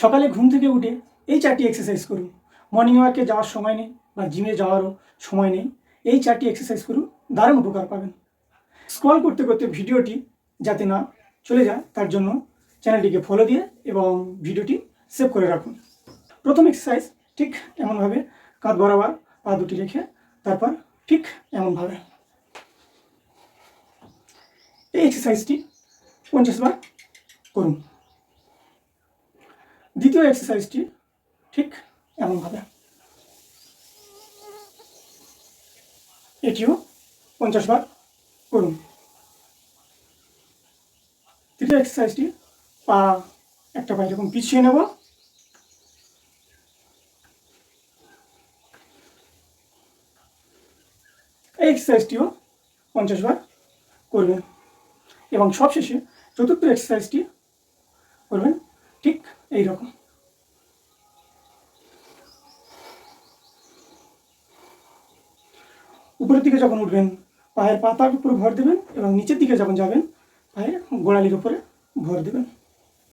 সকালে ঘুম থেকে উঠে এই 4টি এক্সারসাইজ করুন। মর্নিং ওয়াকে যাওয়ার সময় নেই বা জিমে যাওয়ারও সময় নেই, এই 4টি এক্সারসাইজ করুন, দারুণ উপকার পাবেন। স্ক্রল করতে করতে ভিডিওটি যাতে না চলে যায় তার জন্য চ্যানেলটিকে ফলো দিয়ে এবং ভিডিওটি সেভ করে রাখুন। প্রথম এক্সারসাইজ ঠিক এমনভাবে কাঁধ বরাবর পা দুটি রেখে তারপর ঠিক এমনভাবে এই এক্সারসাইজটি 50 বার করুন। দ্বিতীয় এক্সারসাইজটি ঠিক এমনভাবে, এটিও 50 বার করুন। তৃতীয় এক্সারসাইজটি পা একটা পা এরকম পিছিয়ে নেব, এই এক্সারসাইজটিও 50 বার করবেন এবং সবশেষে চতুর্থ এক্সারসাইজটি করবেন ঠিক এই রকম। উপরের দিকে যখন উঠবেন পায়ের পাতার উপর ভর দেবেন এবং নিচের দিকে যখন যাবেন পায়ের গোড়ালির উপরে ভর দেবেন।